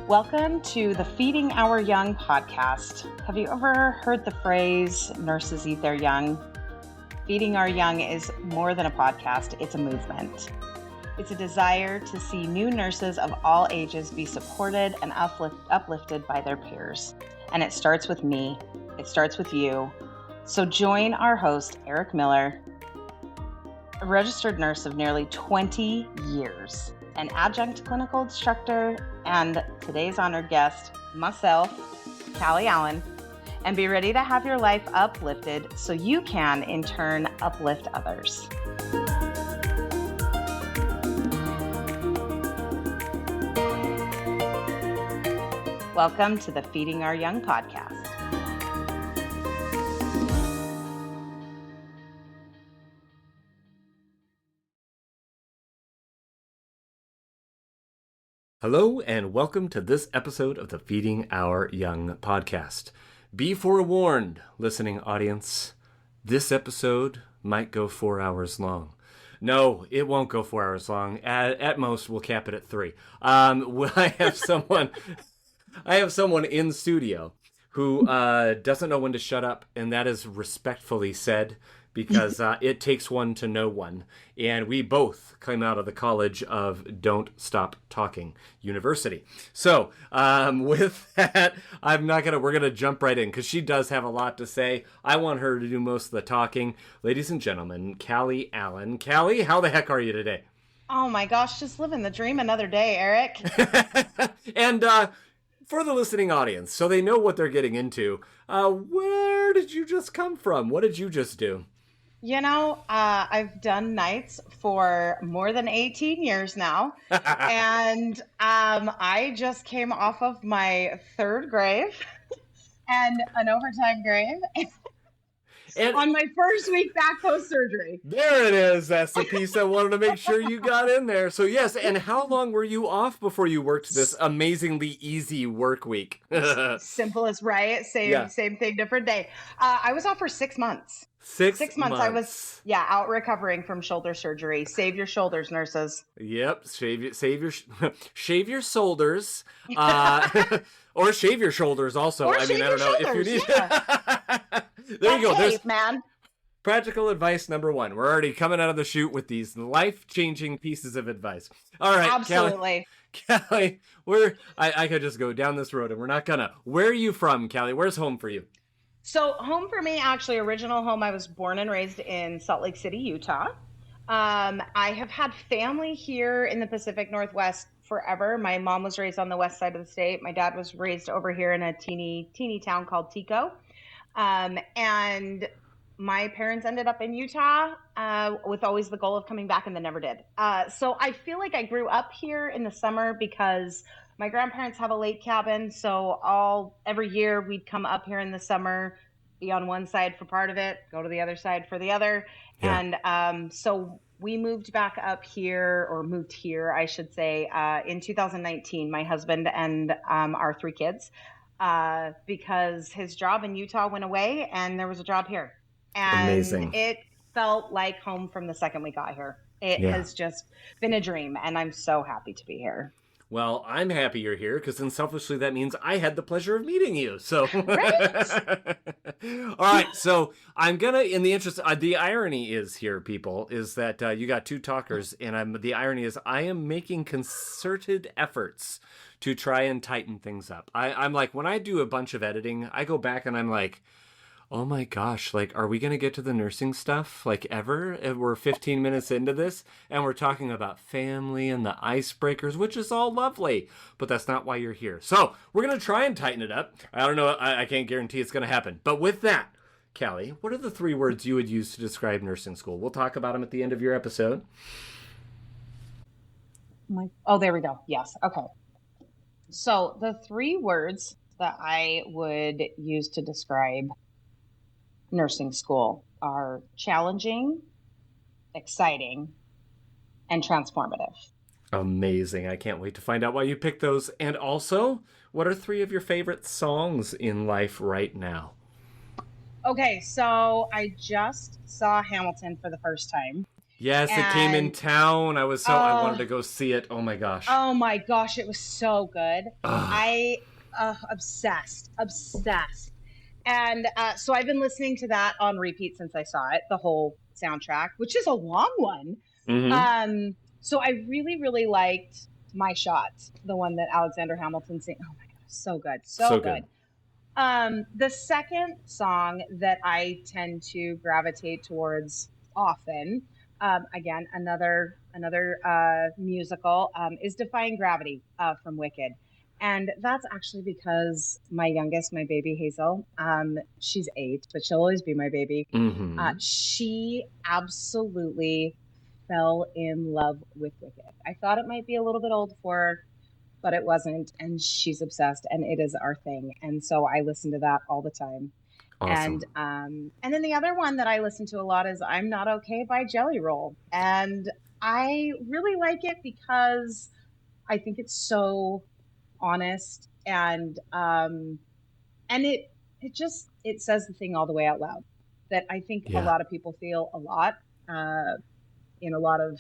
Welcome to the Feeding Our Young podcast. Have you ever heard the phrase, nurses eat their young? Feeding Our Young is more than a podcast, it's a movement. It's a desire to see new nurses of all ages be supported and uplifted by their peers. And it starts with me. It starts with you. So join our host, Eric Miller, a registered nurse of nearly 20 years, an adjunct clinical instructor, and today's honored guest, myself, Callie Allen, and be ready to have your life uplifted so you can, in turn, uplift others. Welcome to the Feeding Our Young podcast. Hello and welcome to this episode of the Feeding Our Young podcast. Be forewarned, listening audience, this episode might go 4 hours long. No, it won't go 4 hours long. At most, we'll cap it at 3. I have someone in studio who doesn't know when to shut up, and that is respectfully said, because it takes one to know one. And we both came out of the College of Don't Stop Talking University. So with that, we're going to jump right in because she does have a lot to say. I want her to do most of the talking. Ladies and gentlemen, Callie Allen. Callie, how the heck are you today? Oh my gosh, just living the dream another day, Eric. And for the listening audience, so they know what they're getting into, where did you just come from? What did you just do? You know, I've done nights for more than 18 years now, and I just came off of my third grave and an overtime grave and on my first week back post-surgery. There it is. That's the piece I wanted to make sure you got in there. So yes, and how long were you off before you worked this amazingly easy work week? Simplest, right? Same thing, different day. I was off for 6 months. 6 months. I was, out recovering from shoulder surgery. Save your shoulders, nurses. Yep. Shave your shoulders. Or shave your shoulders also. Or I don't know if you need. Yeah. There you go. There's man. Practical advice number 1. We're already coming out of the chute with these life-changing pieces of advice. All right, absolutely. Callie, I could just go down this road and we're not gonna. Where are you from, Callie? Where's home for you? So home for me, actually, original home, I was born and raised in Salt Lake City, Utah. I have had family here in the Pacific Northwest forever. My mom was raised on the west side of the state. My dad was raised over here in a teeny town called Tico. And my parents ended up in Utah with always the goal of coming back, and they never did. So I feel like I grew up here in the summer because my grandparents have a lake cabin, so every year we'd come up here in the summer, be on one side for part of it, go to the other side for the other. Yeah. And so we moved here, I should say, in 2019, my husband and our 3 kids, because his job in Utah went away and there was a job here. And amazing. It felt like home from the second we got here. It has just been a dream, and I'm so happy to be here. Well, I'm happy you're here because then selfishly that means I had the pleasure of meeting you. So, right? All right. So I'm gonna, in the interest, the irony is here, people, is that you got 2 talkers, and the irony is I am making concerted efforts to try and tighten things up. I'm like, when I do a bunch of editing, I go back and I'm like, oh my gosh, like, are we going to get to the nursing stuff, like, ever? And we're 15 minutes into this, and we're talking about family and the icebreakers, which is all lovely, but that's not why you're here. So we're going to try and tighten it up. I don't know. I can't guarantee it's going to happen. But with that, Callie, what are the 3 words you would use to describe nursing school? We'll talk about them at the end of your episode. Oh, there we go. Yes. Okay. So the 3 words that I would use to describe nursing school are challenging, exciting, and transformative. Amazing. I can't wait to find out why you picked those. And also, what are 3 of your favorite songs in life right now? Okay, so I just saw Hamilton for the first time. Yes, it came in And town. I wanted oh, to go see it. Oh my gosh. oh my gosh, it was so good. Ah, I obsessed, obsessed. And so I've been listening to that on repeat since I saw it, the whole soundtrack, which is a long one. mm-hmm. So I really, really liked My Shot, the one that Alexander Hamilton sang. Oh my gosh, so good, so So good. good. The second song that I tend to gravitate towards often, again, another musical, is Defying Gravity from Wicked. And that's actually because my youngest, my baby Hazel, she's 8, but she'll always be my baby. Mm-hmm. She absolutely fell in love with Wicked. I thought it might be a little bit old for her, but it wasn't. And she's obsessed, and it is our thing. And so I listen to that all the time. Awesome. And then the other one that I listen to a lot is I'm Not Okay by Jelly Roll. And I really like it because I think it's so honest and it says the thing all the way out loud that I think a Yeah. lot of people feel a lot uh in a lot of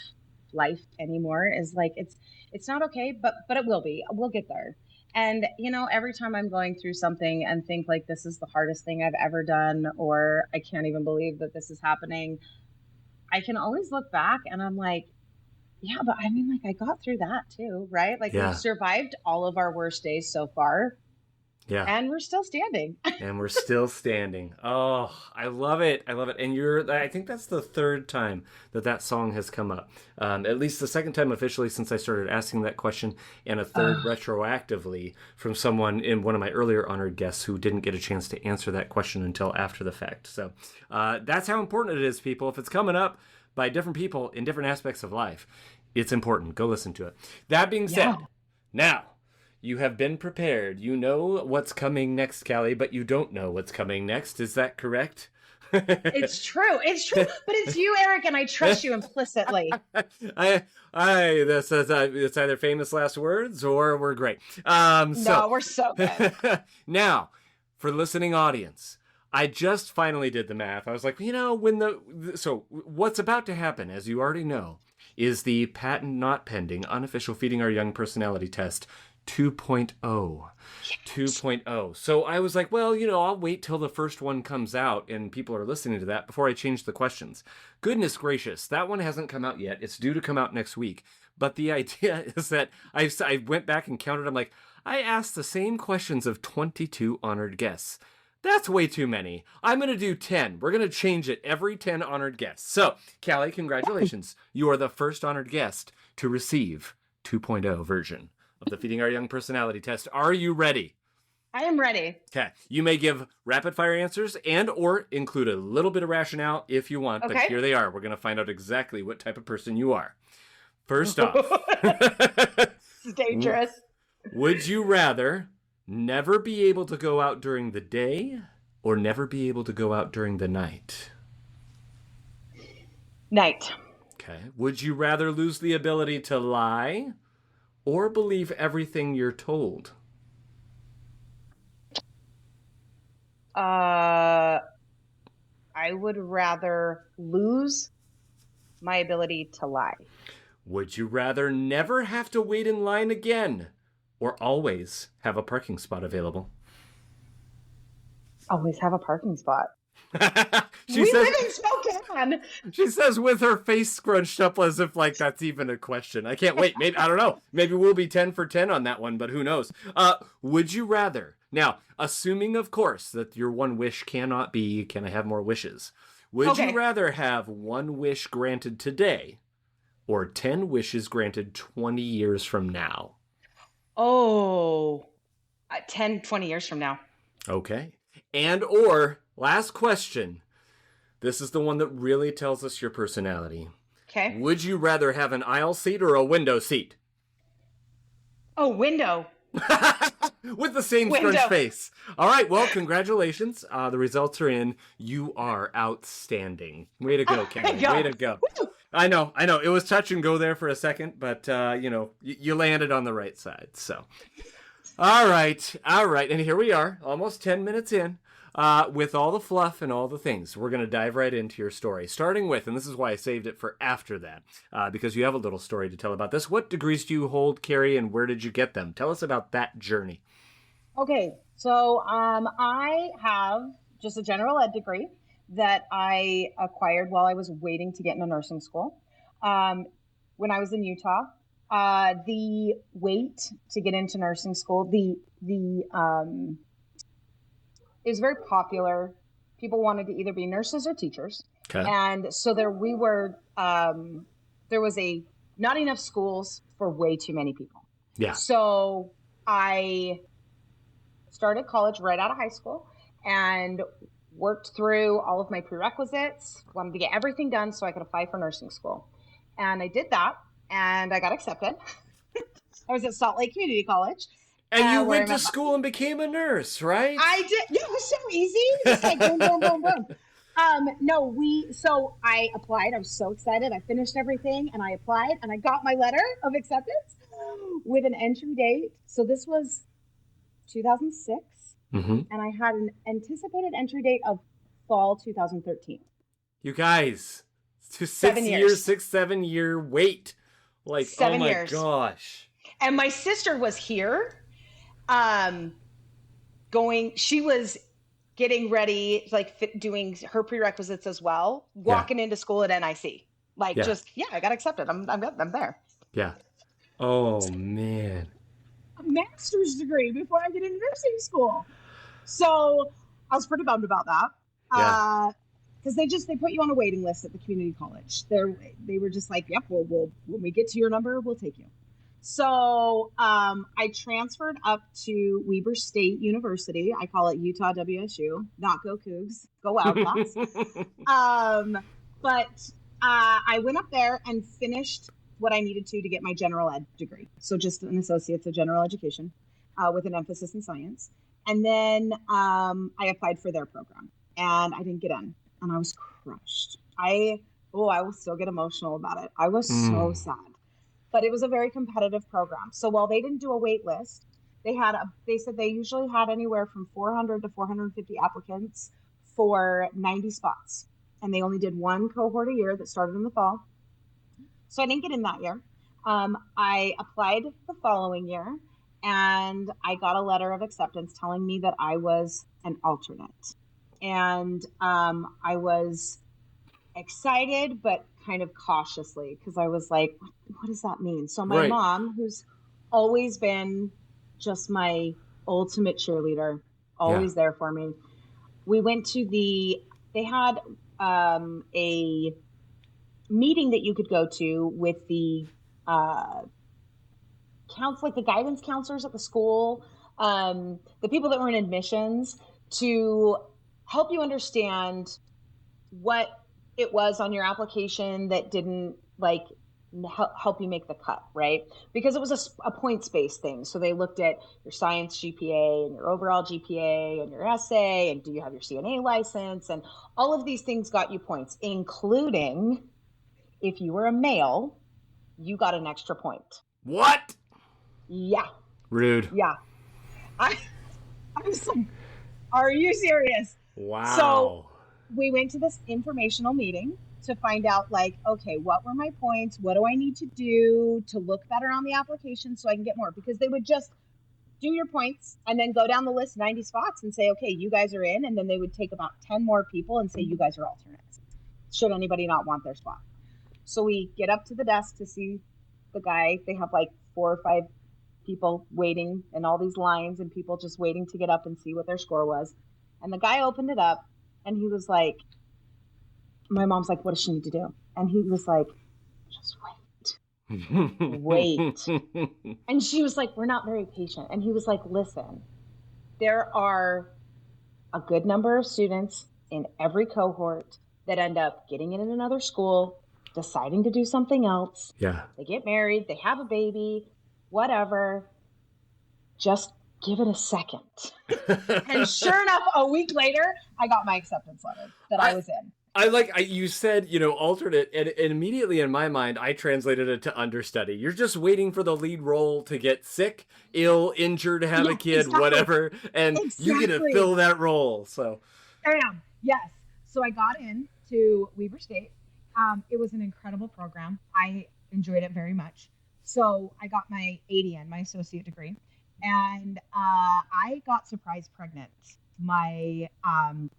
life anymore is like it's not okay, but it will be. We'll get there. And every time I'm going through something and think like this is the hardest thing I've ever done, or I can't even believe that this is happening, I can always look back and I'm like, yeah, but I mean, like, I got through that too, right? Like, we've Yeah. survived all of our worst days so far, Yeah. and we're still standing. And we're still standing. Oh, I love it. I love it. And I think that's the third time that song has come up. At least the second time officially since I started asking that question, and a third retroactively from someone in one of my earlier honored guests who didn't get a chance to answer that question until after the fact. So that's how important it is, people. If it's coming up by different people in different aspects of life, it's important. Go listen to it. That being said, Yeah. now, you have been prepared. You know what's coming next, Callie, but you don't know what's coming next. Is that correct? It's true. It's true. But it's you, Eric, and I trust you implicitly. It's either famous last words or we're great. No, we're so good. Now, for the listening audience, I just finally did the math. I was like, so what's about to happen, as you already know, is the patent not pending unofficial Feeding Our Young personality test 2.0. 2.0. So I was like, well, I'll wait till the first one comes out and people are listening to that before I change the questions. Goodness gracious, that one hasn't come out yet. It's due to come out next week. But the idea is that I went back and counted. I'm like, I asked the same questions of 22 honored guests. That's way too many. I'm going to do 10. We're going to change it every 10 honored guests. So, Callie, congratulations. You are the first honored guest to receive 2.0 version of the Feeding Our Young personality test. Are you ready? I am ready. Okay. You may give rapid fire answers and or include a little bit of rationale if you want, but Okay. here they are. We're going to find out exactly what type of person you are. First off, It's dangerous. would you rather never be able to go out during the day or never be able to go out during the night? Night. Okay. Would you rather lose the ability to lie or believe everything you're told? I would rather lose my ability to lie. Would you rather never have to wait in line again or always have a parking spot available? Always have a parking spot. She We says, live in Spokane. she says with her face scrunched up as if like that's even a question. I can't wait. Maybe, I don't know. Maybe we'll be 10 for 10 on that one, but who knows? Would you rather? Now, assuming, of course, that your one wish cannot be, can I have more wishes? Would Okay. you rather have one wish granted today or 10 wishes granted 20 years from now? Oh, 10, 20 years from now. Okay. And or, last question. This is the one that really tells us your personality. Okay. Would you rather have an aisle seat or a window seat? Oh, window. With the same Window. scrunched face. All right, well, congratulations. The results are in. You are outstanding. Way to go, Callie. God. Way to go. Woo! I know. It was touch and go there for a second, but, you landed on the right side, so. All right. And here we are, almost 10 minutes in. with all the fluff and all the things, we're going to dive right into your story. Starting with, and this is why I saved it for after that, because you have a little story to tell about this. What degrees do you hold, Carrie, and where did you get them? Tell us about that journey. Okay, so I have just a general ed degree that I acquired while I was waiting to get into nursing school. When I was in Utah, the wait to get into nursing school, it was very popular. People wanted to either be nurses or teachers. Okay. And so there was not enough schools for way too many people. Yeah. So I started college right out of high school and worked through all of my prerequisites, wanted to get everything done so I could apply for nursing school. And I did that, and I got accepted. I was at Salt Lake Community College. And you went to school and became a nurse, right? I did. Yeah, it was so easy. Just like boom, boom, boom, boom. So I applied. I was so excited. I finished everything, and I applied, and I got my letter of acceptance with an entry date. So this was 2006, and I had an anticipated entry date of fall 2013. You guys, to 7 year wait. Like, 7 years. Oh my gosh. And my sister was here, she was getting ready, like doing her prerequisites as well, walking into school at NIC. I got accepted. I'm there. Yeah. Oh man. A master's degree before I get into nursing school. So I was pretty bummed about that. Yeah. Because they put you on a waiting list at the community college. They were just like, yep, we'll when we get to your number, we'll take you. So I transferred up to Weber State University. I call it Utah WSU, not go Cougs, go Wildcats. But I went up there and finished what I needed to get my general ed degree. So just an associate's of general education with an emphasis in science. And then I applied for their program and I didn't get in. And I was crushed. I will still get emotional about it. I was so sad. But it was a very competitive program. So while they didn't do a wait list, they said they usually had anywhere from 400 to 450 applicants for 90 spots. And they only did one cohort a year that started in the fall. So I didn't get in that year. I applied the following year and I got a letter of acceptance telling me that I was an alternate. And I was excited, but kind of cautiously, because I was like, what does that mean? So my mom, who's always been just my ultimate cheerleader, always there for me. We went to they had a meeting that you could go to with the the guidance counselors at the school, the people that were in admissions, to help you understand what it was on your application that didn't help you make the cut, right? Because it was a points-based thing. So they looked at your science GPA and your overall GPA and your essay, and do you have your CNA license? And all of these things got you points, including if you were a male, you got an extra point. What? Yeah. Rude. Yeah. I was like, are you serious? Wow. So we went to this informational meeting to find out, okay, what were my points? What do I need to do to look better on the application so I can get more? Because they would just do your points and then go down the list 90 spots and say, okay, you guys are in. And then they would take about 10 more people and say, you guys are alternates. Should anybody not want their spot? So we get up to the desk to see the guy. They have 4 or 5 people waiting and all these lines and people just waiting to get up and see what their score was. And the guy opened it up and he was like, my mom's like, what does she need to do? And he was like, just wait. And she was like, we're not very patient. And he was like, listen, there are a good number of students in every cohort that end up getting in another school, deciding to do something else. Yeah. They get married, they have a baby, whatever. Just give it a second. And sure enough, a week later, I got my acceptance letter that I was in. You said, alternate, and immediately in my mind, I translated it to understudy. You're just waiting for the lead role to get sick, ill, injured, have Yeah, a kid, exactly. whatever, and you get to Exactly. fill that role. So, Bam. Yes. So I got into Weber State. It was an incredible program. I enjoyed it very much. So I got my ADN, my associate degree, and I got surprise pregnant my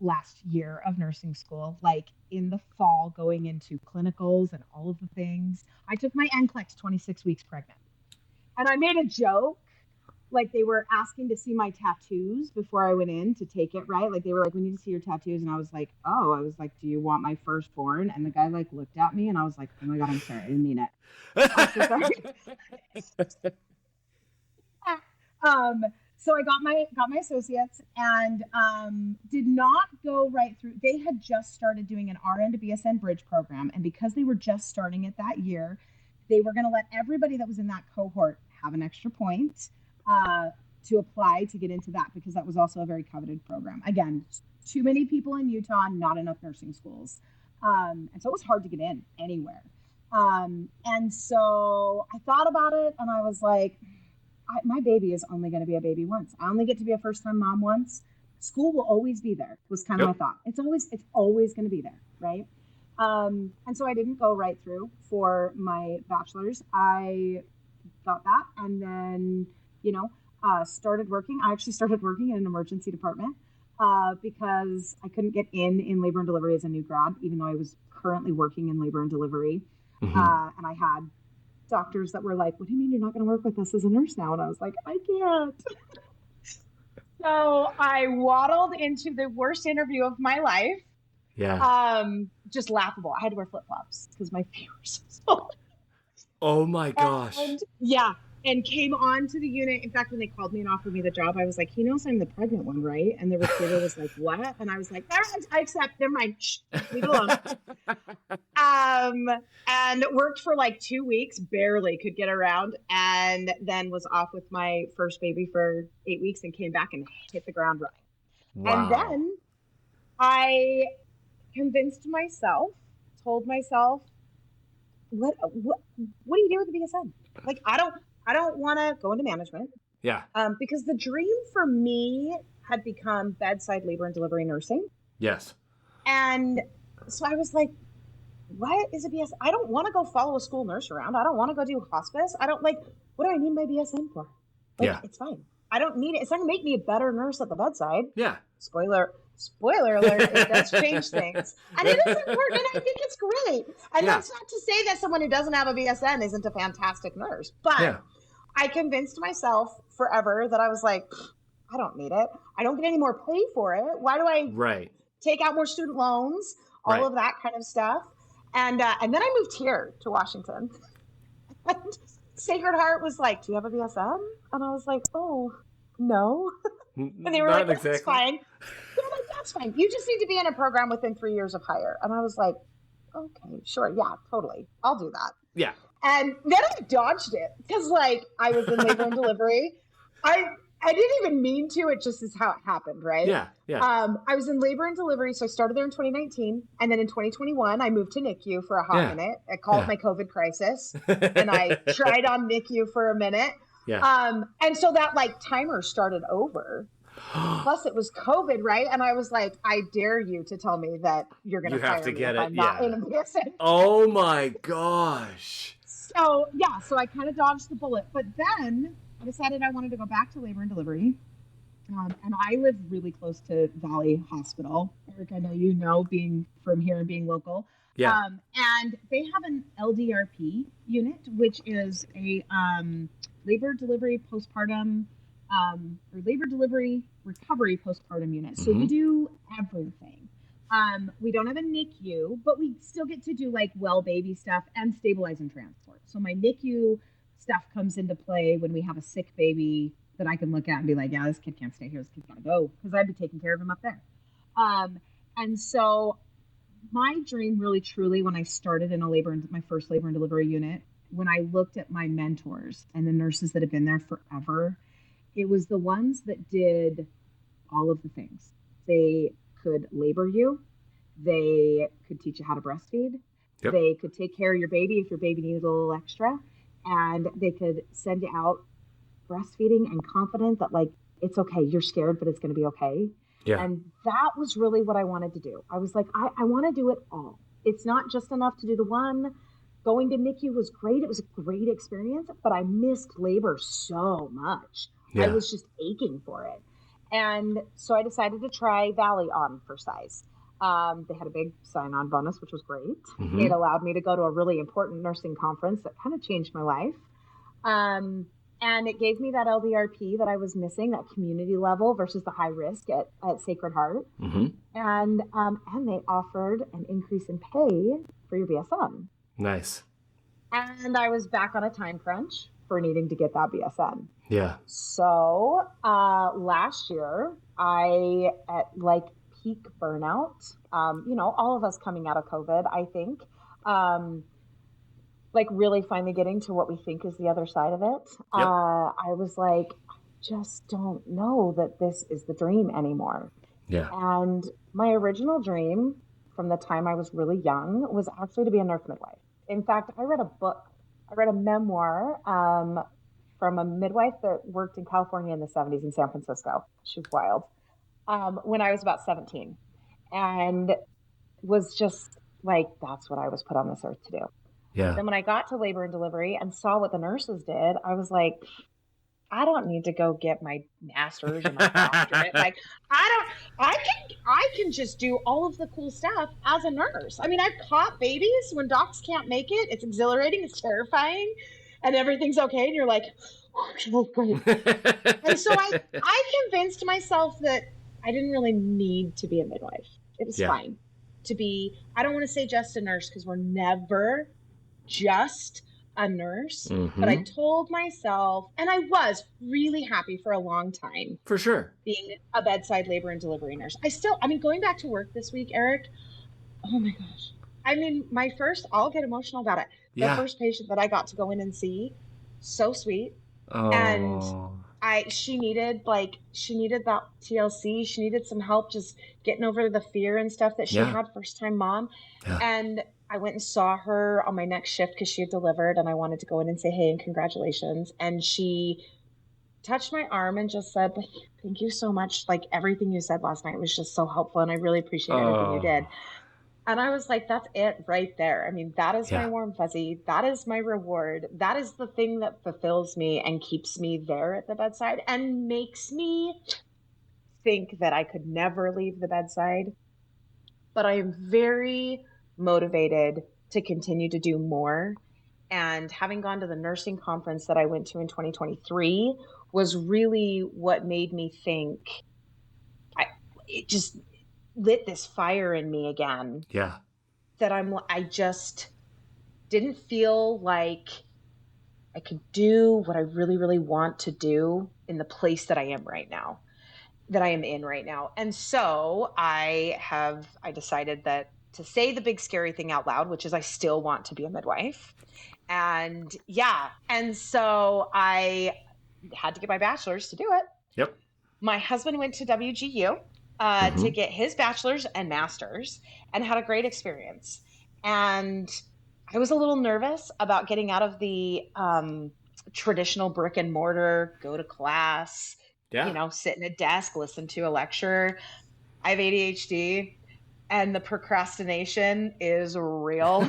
last year of nursing school, like in the fall, going into clinicals and all of the things. I took my NCLEX 26 weeks pregnant, and I made a joke like they were asking to see my tattoos before I went in to take it, right? Like they were like, we need to see your tattoos. And I was like, oh, I was like, do you want my firstborn? And the guy like looked at me and I was like, oh my God, I'm sorry. I didn't mean it. I'm so sorry. um, so I got my associates and did not go right through. They had just started doing an RN to BSN bridge program. And because they were just starting it that year, they were going to let everybody that was in that cohort have an extra point to apply to get into that, because that was also a very coveted program. Again, too many people in Utah, not enough nursing schools. And so it was hard to get in anywhere. And so I thought about it and I was like, my baby is only going to be a baby once. I only get to be a first-time mom once. School will always be there, was kind of my thought. It's always going to be there, right? And so I didn't go right through for my bachelor's. I got that and then, started working. I actually started working in an emergency department because I couldn't get in labor and delivery as a new grad, even though I was currently working in labor and delivery. And I had doctors that were like, what do you mean you're not going to work with us as a nurse now? And I was like, I can't. So I waddled into the worst interview of my life. yeah. Just laughable. I had to wear flip-flops because my feet were so swollen. Oh my gosh. And and came on to the unit. In fact, when they called me and offered me the job, I was like, he knows I'm the pregnant one, right? And the recruiter was like, what? And I was like, all right, I accept. Never mind. Shh, leave it alone. And worked for like 2 weeks, barely could get around, and then was off with my first baby for 8 weeks and came back and hit the ground running. Wow. And then I told myself, what do you do with the BSN? Like, I don't want to go into management. Yeah. Because the dream for me had become bedside labor and delivery nursing. Yes. And so I was like, what is a BSN? I don't want to go follow a school nurse around. I don't want to go do hospice. I don't what do I need my BSN for? It's fine. I don't need it. It's not going to make me a better nurse at the bedside. Yeah. Spoiler alert, it does change things. And it is important, and I think it's great. And that's not to say that someone who doesn't have a BSN isn't a fantastic nurse. But I convinced myself forever that I was like, I don't need it. I don't get any more pay for it. Why do I take out more student loans? All of that kind of stuff. And then I moved here to Washington. And Sacred Heart was like, do you have a BSN? And I was like, oh, no. And they were like, that's fine. They were like, that's fine. You just need to be in a program within 3 years of hire. And I was like, okay, sure. Yeah, totally. I'll do that. Yeah. And then I dodged it because I was in labor and delivery. I didn't even mean to. It just is how it happened, right? Yeah. I was in labor and delivery, so I started there in 2019. And then in 2021, I moved to NICU for a hot minute. I called it my COVID crisis. And I tried on NICU for a minute. Yeah. And so that timer started over. Plus it was COVID, right? And I was like, I dare you to tell me that you're going to fire me if I'm not in a BSN. Oh my gosh. So I kind of dodged the bullet. But then I decided I wanted to go back to labor and delivery. And I live really close to Valley Hospital. Eric, I know you know, being from here and being local. Yeah. And they have an LDRP unit, which is a labor delivery postpartum or labor delivery recovery postpartum unit. So we do everything. We don't have a NICU, but we still get to do well baby stuff and stabilize and transport. So my NICU stuff comes into play when we have a sick baby that I can look at and be like, yeah, this kid can't stay here. This kid's got to go, because I'd be taking care of him up there. And so my dream really truly, when I started in my first labor and delivery unit, when I looked at my mentors and the nurses that have been there forever, it was the ones that did all of the things. They could labor you. They could teach you how to breastfeed. Yep. They could take care of your baby if your baby needed a little extra. And they could send you out breastfeeding and confident that, like, it's okay. You're scared, but it's going to be okay. Yeah. And that was really what I wanted to do. I was like, I want to do it all. It's not just enough to do the one. Going to NICU was great. It was a great experience, but I missed labor so much. Yeah. I was just aching for it. And so I decided to try Valley on for size. They had a big sign-on bonus, which was great. Mm-hmm. It allowed me to go to a really important nursing conference that kind of changed my life. And it gave me that LDRP that I was missing, that community level versus the high risk at Sacred Heart. Mm-hmm. And they offered an increase in pay for your BSN. Nice. And I was back on a time crunch for needing to get that BSN. Yeah. So last year, I, at like peak burnout, all of us coming out of COVID, I think, like really finally getting to what we think is the other side of it. Yep. I was like, I just don't know that this is the dream anymore. Yeah. And my original dream from the time I was really young was actually to be a nurse midwife. In fact, I read a memoir from a midwife that worked in California in the 70s in San Francisco. She was wild. When I was about 17, and was just like, that's what I was put on this earth to do. Yeah. Then when I got to labor and delivery and saw what the nurses did, I was like, I don't need to go get my master's or my doctorate. Like, I can just do all of the cool stuff as a nurse. I mean, I've caught babies when docs can't make it. It's exhilarating. It's terrifying. And everything's okay. And you're like, oh, great. And so I convinced myself that I didn't really need to be a midwife. It was fine to be, I don't want to say just a nurse, because we're never just a nurse. Mm-hmm. But I told myself, and I was really happy for a long time. For sure. Being a bedside labor and delivery nurse. Going back to work this week, Eric, oh my gosh. I mean, I'll get emotional about it. The first patient that I got to go in and see, so sweet. Oh. And she needed that TLC. She needed some help just getting over the fear and stuff that she had first time mom. Yeah. And I went and saw her on my next shift because she had delivered, and I wanted to go in and say, hey, and congratulations. And she touched my arm and just said, thank you so much. Like, everything you said last night was just so helpful, and I really appreciate everything you did. And I was like, that's it right there. I mean, that is my warm fuzzy. That is my reward. That is the thing that fulfills me and keeps me there at the bedside and makes me think that I could never leave the bedside. But I am very motivated to continue to do more. And having gone to the nursing conference that I went to in 2023 was really what made me think, it just lit this fire in me again. Yeah. That I just didn't feel like I could do what I really, really want to do in the place that I am in right now. And so I decided that to say the big scary thing out loud, which is I still want to be a midwife. And so I had to get my bachelor's to do it. Yep. My husband went to WGU to get his bachelor's and master's, and had a great experience. And I was a little nervous about getting out of the traditional brick and mortar, go to class, sit in a desk, listen to a lecture. I have ADHD, and the procrastination is real.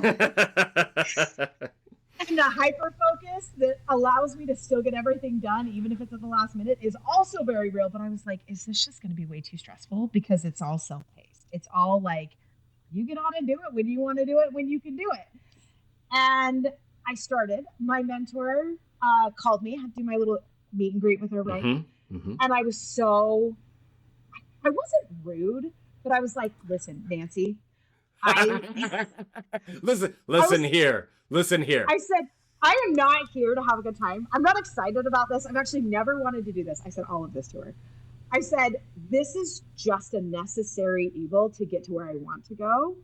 And the hyper focus that allows me to still get everything done, even if it's at the last minute, is also very real. But I was like, is this just going to be way too stressful? Because it's all self-paced. It's all like, you get on and do it when you want to do it, when you can do it. And I started. My mentor called me. I had to do my little meet and greet with her, right? Mm-hmm. Mm-hmm. And I wasn't rude, but I was like, listen, Nancy. Listen here. I said, I am not here to have a good time. I'm not excited about this. I've actually never wanted to do this. I said all of this to her. I said, this is just a necessary evil to get to where I want to go.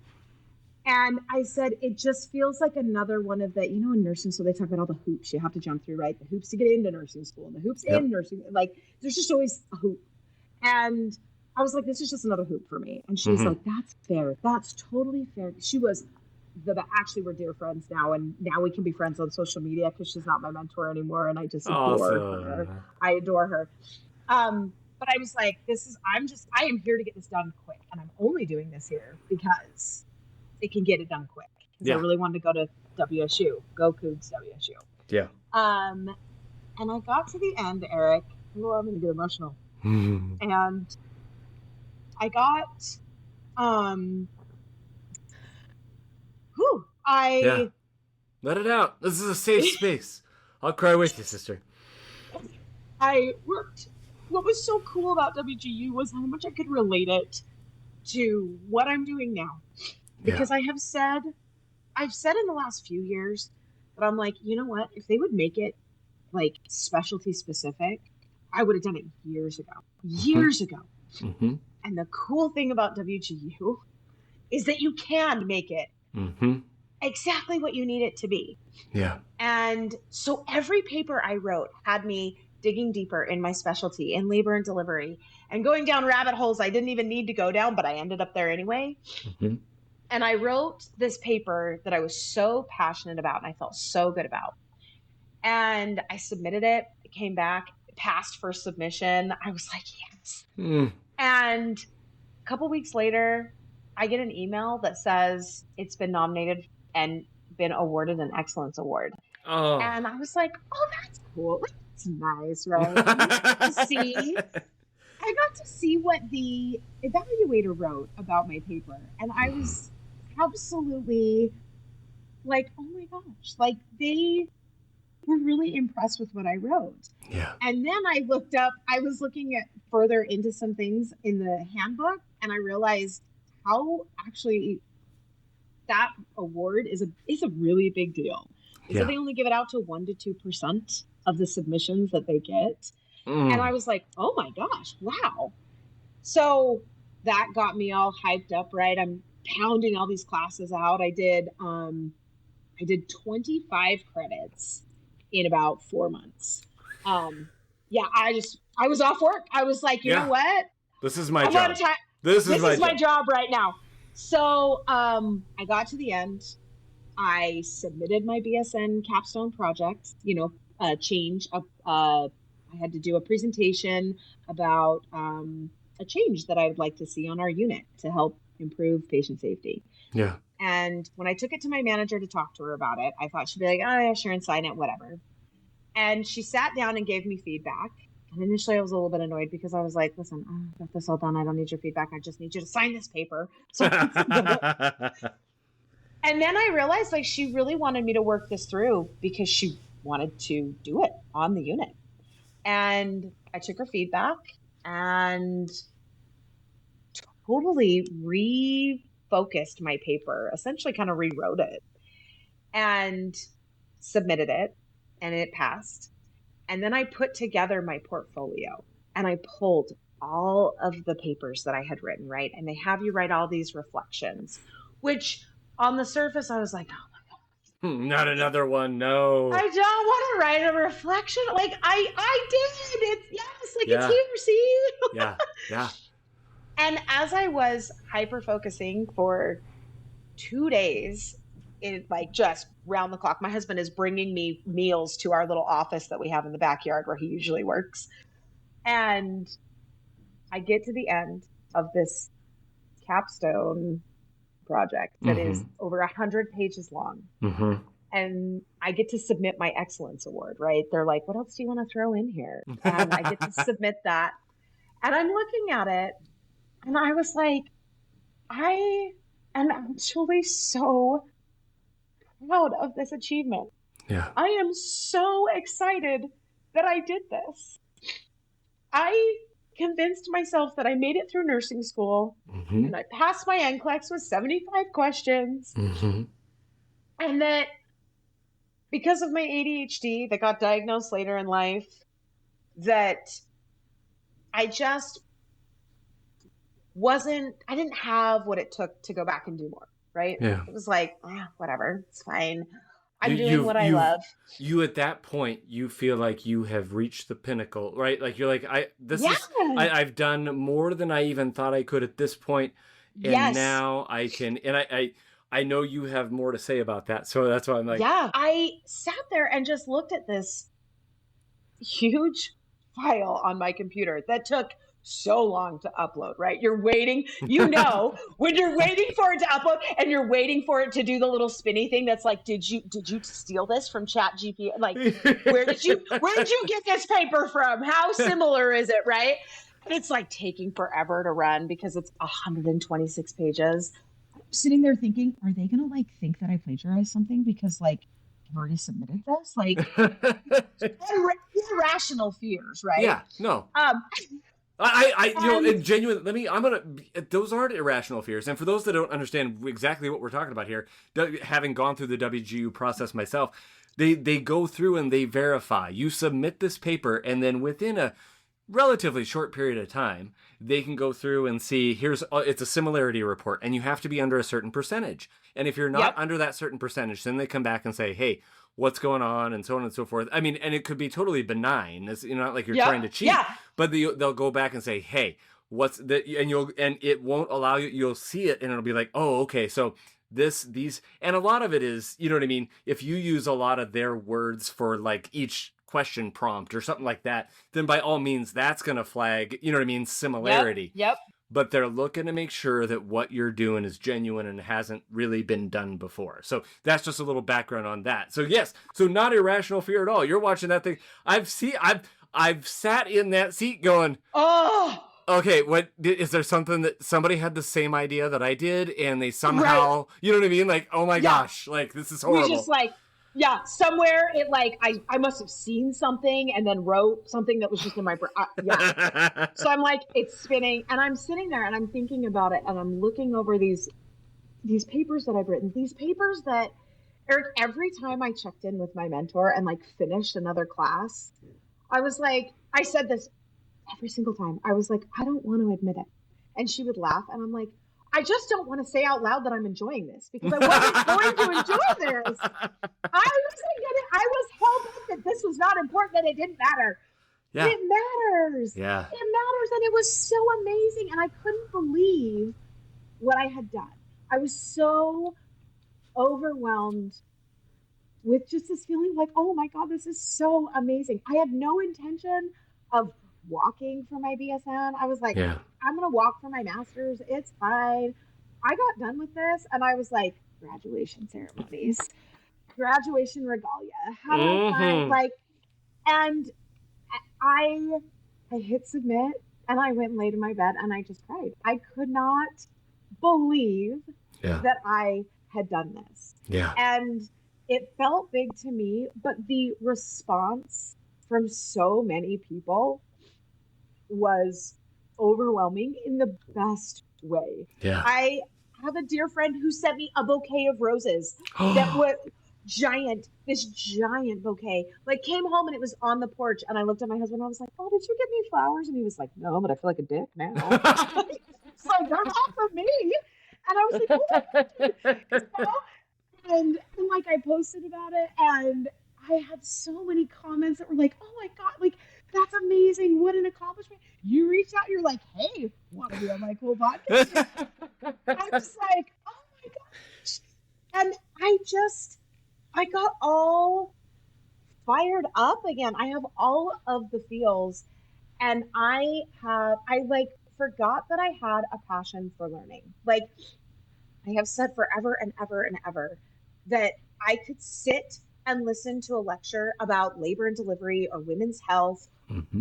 And I said, it just feels like another one of the, in nursing school, they talk about all the hoops you have to jump through, right? The hoops to get into nursing school and the hoops in nursing. Like, there's just always a hoop. And I was like, this is just another hoop for me. And she's Mm-hmm. like, that's fair. That's totally fair. She was actually we're dear friends now. And now we can be friends on social media because she's not my mentor anymore. And I just adore her. Awesome. I adore her. But I was like, I am here to get this done quick. And I'm only doing this here because it can get it done quick. Because I really wanted to go to WSU. Go Cougs WSU. Yeah. And I got to the end, Eric. Oh, I'm going to get emotional. And I got, Let it out. This is a safe space. I'll cry with you, sister. I worked. What was so cool about WGU was how much I could relate it to what I'm doing now. Because I've said in the last few years that I'm like, you know what? If they would make it like specialty specific, I would have done it years ago. Mm-hmm. And the cool thing about WGU is that you can make it exactly what you need it to be. Yeah. And so every paper I wrote had me digging deeper in my specialty in labor and delivery and going down rabbit holes I didn't even need to go down, but I ended up there anyway. Mm-hmm. And I wrote this paper that I was so passionate about and I felt so good about. And I submitted it. It came back, it passed for submission. I was like, yes. And a couple weeks later, I get an email that says it's been nominated and been awarded an excellence award. Oh. And I was like, oh, that's cool. That's nice, right? I got to see what the evaluator wrote about my paper. And I was absolutely like, oh my gosh, like they were really impressed with what I wrote. Yeah. And then I was looking at further into some things in the handbook, and I realized how actually that award is a really big deal. So they only give it out to 1% to 2% of the submissions that they get. And I was like, oh my gosh, wow. So that got me all hyped up, right? I'm pounding all these classes out. I did 25 credits in about 4 months. I was off work. I was like, you know what? This is my job. This is my job right now. So I got to the end. I submitted my BSN capstone project, change. I had to do a presentation about a change that I would like to see on our unit to help improve patient safety. Yeah. And when I took it to my manager to talk to her about it, I thought she'd be like, oh, yeah, sure, and sign it, whatever. And she sat down and gave me feedback. And initially I was a little bit annoyed because I was like, listen, I got this all done. I don't need your feedback. I just need you to sign this paper. So and then I realized like she really wanted me to work this through because she wanted to do it on the unit. And I took her feedback and totally refocused my paper, essentially kind of rewrote it and submitted it, and it passed. And then I put together my portfolio and I pulled all of the papers that I had written, right? And they have you write all these reflections, which on the surface, I was like, oh my God. Not another one, no. I don't want to write a reflection. Like I did. It's here, see? Yeah. And as I was hyper-focusing for 2 days, it like just round the clock, my husband is bringing me meals to our little office that we have in the backyard where he usually works. And I get to the end of this capstone project that is over 100 pages long. And I get to submit my excellence award, right? They're like, what else do you want to throw in here? And I get to submit that. And I'm looking at it and I was like, I am actually so proud of this achievement. Yeah. I am so excited that I did this. I convinced myself that I made it through nursing school and I passed my NCLEX with 75 questions. And that because of my ADHD that got diagnosed later in life, that I just I didn't have what it took to go back and do more, right? Yeah. It was like, whatever, it's fine. I'm doing what I love. You at that point, you feel like you have reached the pinnacle, right? Like you're like, I've done more than I even thought I could at this point, and now I can, and I know you have more to say about that, so that's why I'm like, I sat there and just looked at this huge file on my computer that took so long to upload, right? You're waiting, when you're waiting for it to upload and you're waiting for it to do the little spinny thing that's like, did you steal this from ChatGPT? Like, where did you get this paper from? How similar is it, right? And it's like taking forever to run because it's 126 pages. I'm sitting there thinking, are they gonna like think that I plagiarized something because like I've already submitted this? Like irrational fears, right? Yeah, no. And genuine. Those aren't irrational fears. And for those that don't understand exactly what we're talking about here, having gone through the WGU process myself, they go through and they verify. You submit this paper, and then within a relatively short period of time, they can go through and see, it's a similarity report, and you have to be under a certain percentage. And if you're not under that certain percentage, then they come back and say, hey, what's going on, and so on and so forth. I mean, and it could be totally benign. It's not like you're trying to cheat, but they'll go back and say, hey, what's that? And it won't allow you, you'll see it and it'll be like, oh, okay. So these, and a lot of it is, you know what I mean? If you use a lot of their words for like each question prompt or something like that, then by all means, that's going to flag, you know what I mean? Similarity. Yep. But they're looking to make sure that what you're doing is genuine and hasn't really been done before. So that's just a little background on that. So yes, so not irrational fear at all. You're watching that thing. I've sat in that seat going, oh, okay, what is there something that somebody had the same idea that I did and they somehow, you know what I mean? Like, oh my gosh, like this is horrible. We just like, somewhere it like, I must have seen something and then wrote something that was just in my brain. So I'm like, it's spinning and I'm sitting there and I'm thinking about it and I'm looking over these papers that I've written, these papers that, Eric, every time I checked in with my mentor and like finished another class, I was like, I said this every single time. I was like, I don't want to admit it. And she would laugh and I'm like, I just don't want to say out loud that I'm enjoying this because I wasn't going to enjoy this. I was hoping that this was not important, that it didn't matter. Yeah. It matters. Yeah. It matters. And it was so amazing. And I couldn't believe what I had done. I was so overwhelmed with just this feeling like, oh my God, this is so amazing. I had no intention of walking for my BSN. I was like, I'm going to walk for my master's. It's fine. I got done with this and I was like, graduation ceremonies, graduation regalia. How do I find, like, and I hit submit and I went and laid in my bed and I just cried. I could not believe that I had done this. Yeah. And it felt big to me, but the response from so many people was overwhelming in the best way. Yeah. I have a dear friend who sent me a bouquet of roses that was this giant bouquet. Like came home and it was on the porch and I looked at my husband and I was like, oh, did you get me flowers? And he was like, no, but I feel like a dick now. It's like, they're not for me. And I was like, oh. And like I posted about it and I had so many comments that were like, oh my God, like that's amazing. What an accomplishment. You reached out, you're like, hey, want to be on my cool podcast? I was like, oh my gosh. And I got all fired up again. I have all of the feels and I like forgot that I had a passion for learning. Like I have said forever and ever and ever that I could sit and listen to a lecture about labor and delivery or women's health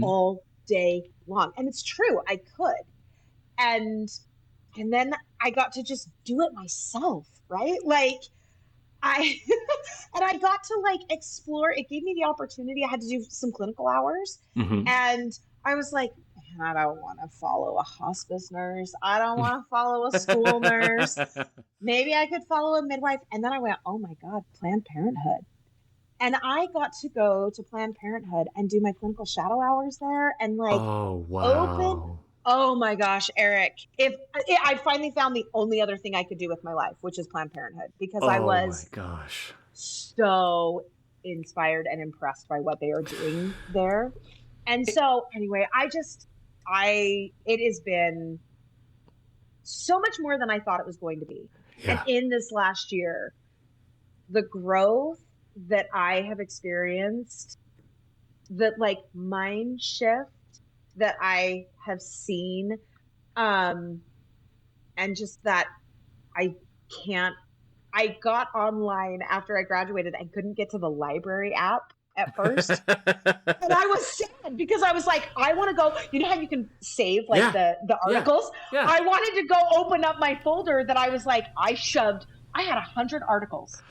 all day long. And it's true, I could. And then I got to just do it myself, right? Like I got to like explore. It gave me the opportunity. I had to do some clinical hours and I was like, I don't want to follow a hospice nurse. I don't want to follow a school nurse. Maybe I could follow a midwife. And then I went, oh my God, Planned Parenthood. And I got to go to Planned Parenthood and do my clinical shadow hours there and like open. Oh my gosh, Eric. I finally found the only other thing I could do with my life, which is Planned Parenthood, because I was, oh my gosh, so inspired and impressed by what they are doing there. And so anyway, it has been so much more than I thought it was going to be. Yeah. And in this last year, the growth that I have experienced, the like mind shift that I have seen, and just that I got online after I graduated and couldn't get to the library app at first. And I was sad because I was like, I want to go, you know how you can save like the articles? Yeah. I wanted to go open up my folder that I was like, I had 100 articles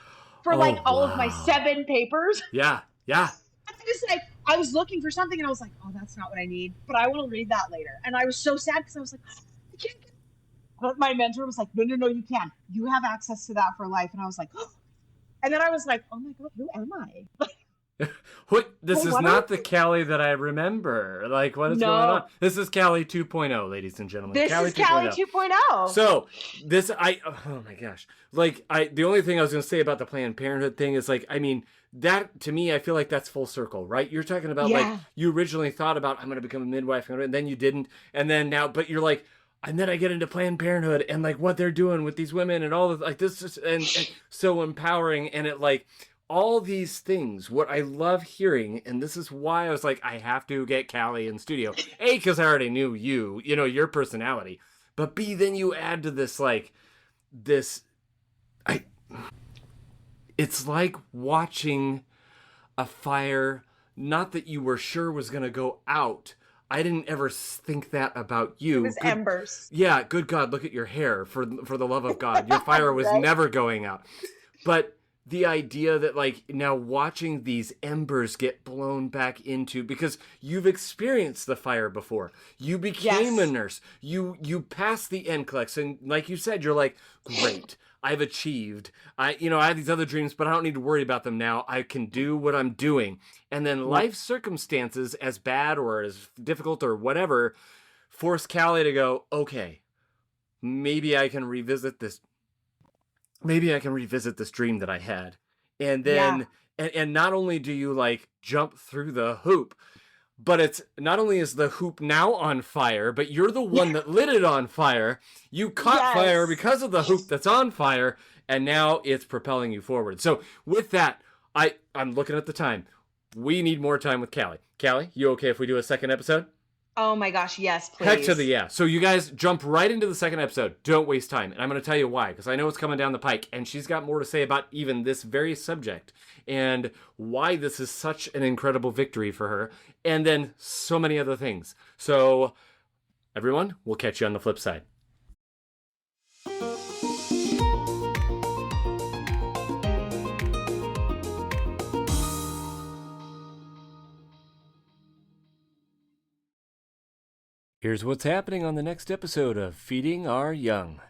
for all of my 7 papers. Yeah. I was looking for something and I was like, oh, that's not what I need, but I want to read that later. And I was so sad because I was like, I can't get. But my mentor was like, no, you can. You have access to that for life. And I was like, oh. And then I was like, oh my God, who am I? This is not the Callie that I remember. Like, what is going on? This is Callie 2.0, ladies and gentlemen. This is Callie 2.0. So, oh my gosh. The only thing I was going to say about the Planned Parenthood thing is that to me, I feel like that's full circle, right? You're talking about you originally thought about, I'm going to become a midwife, and then you didn't. And then now, but you're like, and then I get into Planned Parenthood and what they're doing with these women and all the, this is, and so empowering. And it all these things, what I love hearing, and this is why I was like, I have to get Callie in studio. A, because I already knew your personality. But B, then you add to this, it's like watching a fire, not that you were sure was going to go out. I didn't ever think that about you. It was embers. Yeah, good God, look at your hair, for the love of God. Your fire was right? Never going out. But the idea that now watching these embers get blown back into, because you've experienced the fire before. You became a nurse. You passed the NCLEX, and like you said, you're like, great. I've achieved. I have these other dreams, but I don't need to worry about them now. I can do what I'm doing. And then life circumstances, as bad or as difficult or whatever, force Callie to go, okay, maybe I can revisit this. Maybe I can revisit this dream that I had. And then, and not only do you jump through the hoop, but it's not only is the hoop now on fire, but you're the one that lit it on fire. You caught fire because of the hoop that's on fire, and now it's propelling you forward. So with that, I'm looking at the time. We need more time with Callie. Callie, you okay if we do a second episode? Oh my gosh, yes, please. Heck to the yeah. So you guys jump right into the second episode. Don't waste time. And I'm going to tell you why, because I know it's coming down the pike, and she's got more to say about even this very subject and why this is such an incredible victory for her, and then so many other things. So everyone, we'll catch you on the flip side. Here's what's happening on the next episode of Feeding Our Young.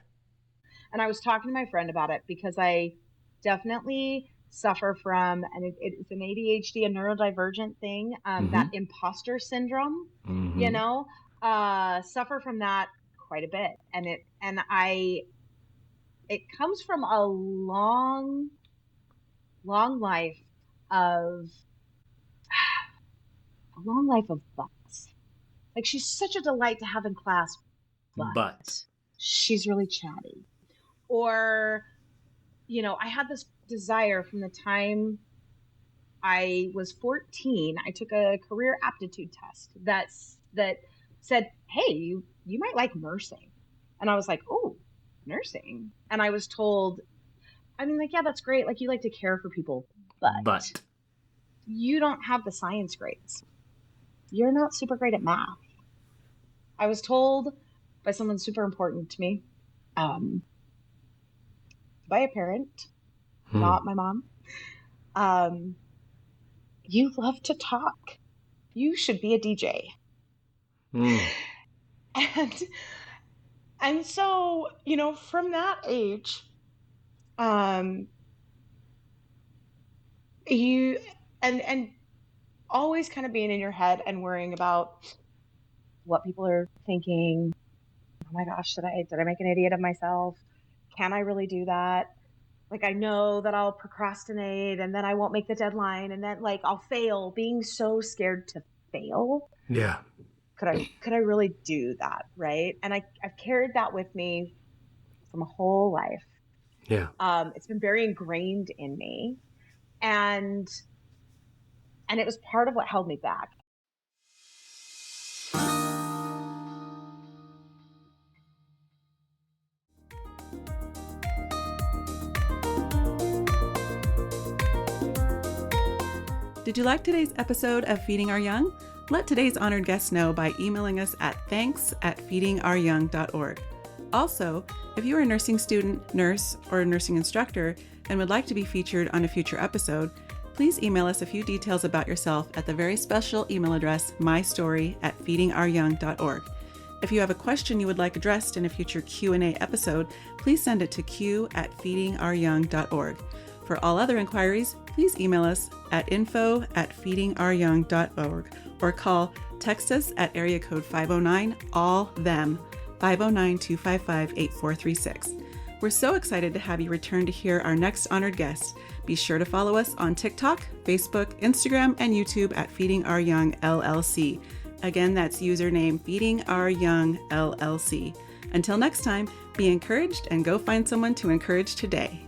And I was talking to my friend about it because I definitely suffer from, and it's an ADHD, a neurodivergent thing, that imposter syndrome, suffer from that quite a bit. And it comes from a long life of butts. She's such a delight to have in class, but she's really chatty. Or, I had this desire from the time I was 14. I took a career aptitude test that said, hey, you might like nursing. And I was like, oh, nursing. And I was told, yeah, that's great. You like to care for people, but you don't have the science grades. You're not super great at math. I was told by someone super important to me, by a parent, not my mom, you love to talk. You should be a DJ. And so, from that age, you and always kind of being in your head and worrying about what people are thinking. Oh my gosh, did I make an idiot of myself? Can I really do that? Like, I know that I'll procrastinate and then I won't make the deadline and then like I'll fail, being so scared to fail. Yeah. Could I really do that? Right. And I've carried that with me for my whole life. Yeah. It's been very ingrained in me. And it was part of what held me back. Did you like today's episode of Feeding Our Young? Let today's honored guests know by emailing us at thanks@feedingouryoung.org. Also, if you are a nursing student, nurse, or a nursing instructor and would like to be featured on a future episode, please email us a few details about yourself at the very special email address mystory@feedingouryoung.org. If you have a question you would like addressed in a future Q&A episode, please send it to q@feedingouryoung.org. For all other inquiries, please email us at info@feedingouryoung.org or text us at area code 509-ALL-THEM, 509-255-8436. We're so excited to have you return to hear our next honored guest. Be sure to follow us on TikTok, Facebook, Instagram, and YouTube at Feeding Our Young LLC. Again, that's username Feeding Our Young LLC. Until next time, be encouraged and go find someone to encourage today.